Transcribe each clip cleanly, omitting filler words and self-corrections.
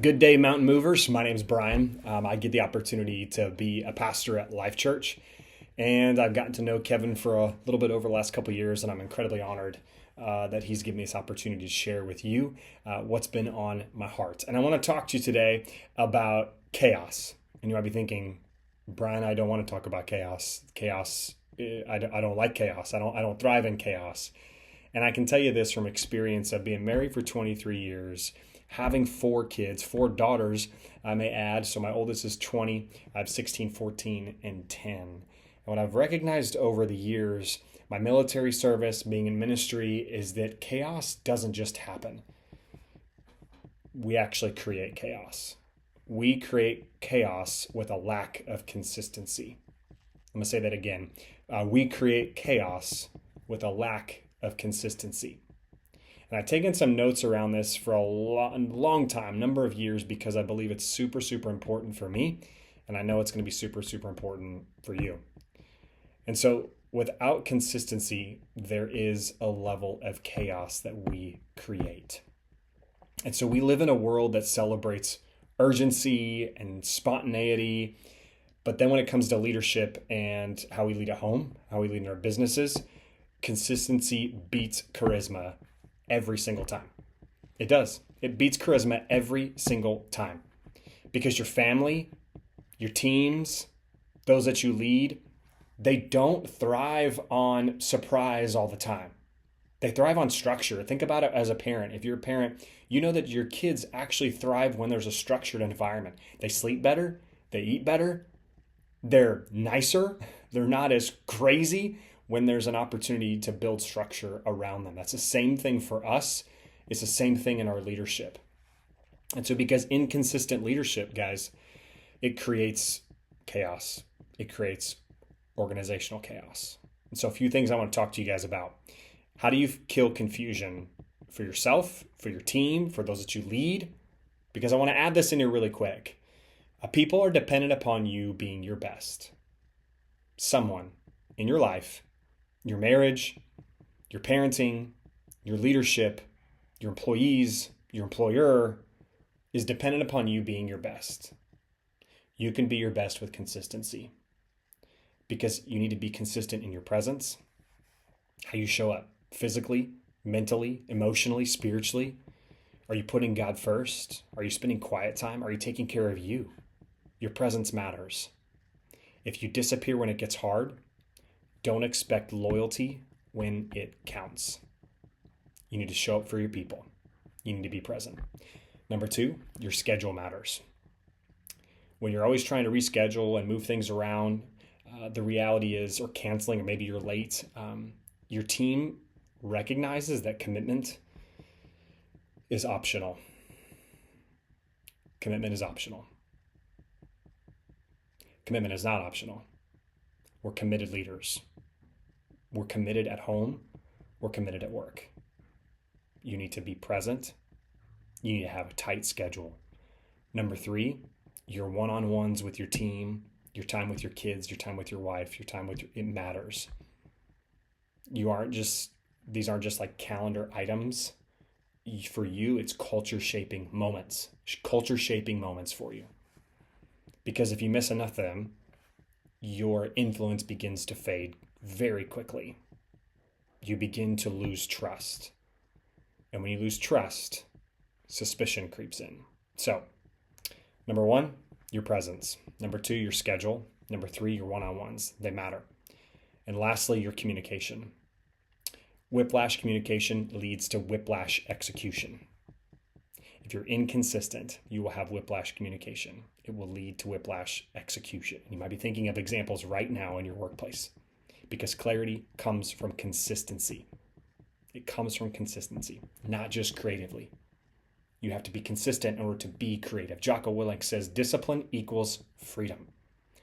Good day, Mountain Movers. My name's Brian. I get the opportunity to be a pastor at Life Church, and I've gotten to know Kevin for a little bit over the last couple of years, and I'm incredibly honored that he's given me this opportunity to share with you what's been on my heart. And I want to talk to you today about chaos. And you might be thinking, Brian, I don't want to talk about chaos. I don't like chaos. I don't thrive in chaos. And I can tell you this from experience of being married for 23 years, having four kids, four daughters, I may add. So my oldest is 20, I have 16, 14, and 10. And what I've recognized over the years, my military service, being in ministry, is that chaos doesn't just happen. We actually create chaos. We create chaos with a lack of consistency. I'm going to say that again. We create chaos with a lack of consistency. And I've taken some notes around this for a long time, number of years, because I believe it's super, super important for me. And I know it's going to be super, super important for you. And so without consistency, there is a level of chaos that we create. And so we live in a world that celebrates urgency and spontaneity. But then when it comes to leadership and how we lead a home, how we lead in our businesses, consistency beats charisma every single time. It does. It beats charisma every single time. Because your family, your teams, those that you lead, they don't thrive on surprise all the time. They thrive on structure. Think about it as a parent. If you're a parent, you know that your kids actually thrive when there's a structured environment. They sleep better, they eat better, they're nicer, they're not as crazy when there's an opportunity to build structure around them. That's the same thing for us. It's the same thing in our leadership. And so because inconsistent leadership, guys, it creates chaos. It creates organizational chaos. And so a few things I want to talk to you guys about. How do you kill confusion for yourself, for your team, for those that you lead? Because I want to add this in here really quick. People are dependent upon you being your best. Someone in your life, your marriage, your parenting, your leadership, your employees, your employer is dependent upon you being your best. You can be your best with consistency because you need to be consistent in your presence, how you show up physically, mentally, emotionally, spiritually. Are you putting God first? Are you spending quiet time? Are you taking care of you? Your presence matters. If you disappear when it gets hard, don't expect loyalty when it counts. You need to show up for your people. You need to be present. Number two, your schedule matters. When you're always trying to reschedule and move things around, the reality is, or canceling, or maybe you're late, your team recognizes that commitment is optional. Commitment is optional. Commitment is not optional. We're committed leaders. We're committed at home. We're committed at work. You need to be present. You need to have a tight schedule. Number three, your one-on-ones with your team, your time with your kids, your time with your wife, your time with it matters. These aren't just like calendar items. For you, it's culture-shaping moments for you. Because if you miss enough of them, your influence begins to fade very quickly. You begin to lose trust. And when you lose trust, suspicion creeps in. So, number one, your presence. Number two, your schedule. Number three, your one-on-ones. They matter. And lastly, your communication. Whiplash communication leads to whiplash execution. If you're inconsistent, you will have whiplash communication. It will lead to whiplash execution. You might be thinking of examples right now in your workplace because clarity comes from consistency. It comes from consistency, not just creatively. You have to be consistent in order to be creative. Jocko Willink says discipline equals freedom.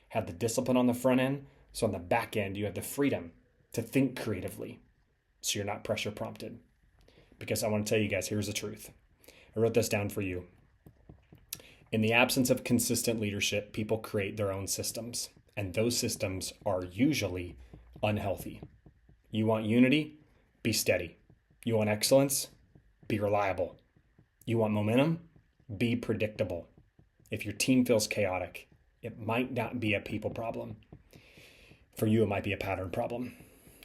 Have the discipline on the front end, so on the back end, you have the freedom to think creatively so you're not pressure prompted. Because I want to tell you guys, here's the truth. I wrote this down for you. In the absence of consistent leadership, people create their own systems, and those systems are usually unhealthy. You want unity? Be steady. You want excellence? Be reliable. You want momentum? Be predictable. If your team feels chaotic, it might not be a people problem. For you, it might be a pattern problem.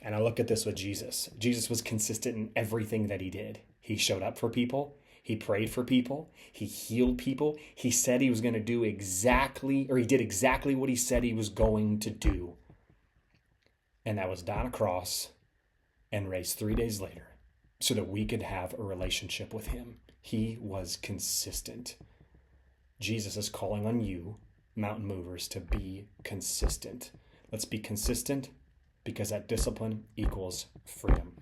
And I look at this with Jesus. Jesus was consistent in everything that he did. He showed up for people. He prayed for people. He healed people. He said he was going to do exactly, or he did exactly what he said he was going to do. And that was die on a cross and raised 3 days later so that we could have a relationship with him. He was consistent. Jesus is calling on you, mountain movers, to be consistent. Let's be consistent, because that discipline equals freedom.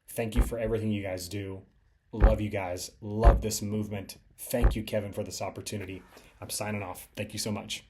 Thank you for everything you guys do. Love you guys. Love this movement. Thank you, Kevin, for this opportunity. I'm signing off. Thank you so much.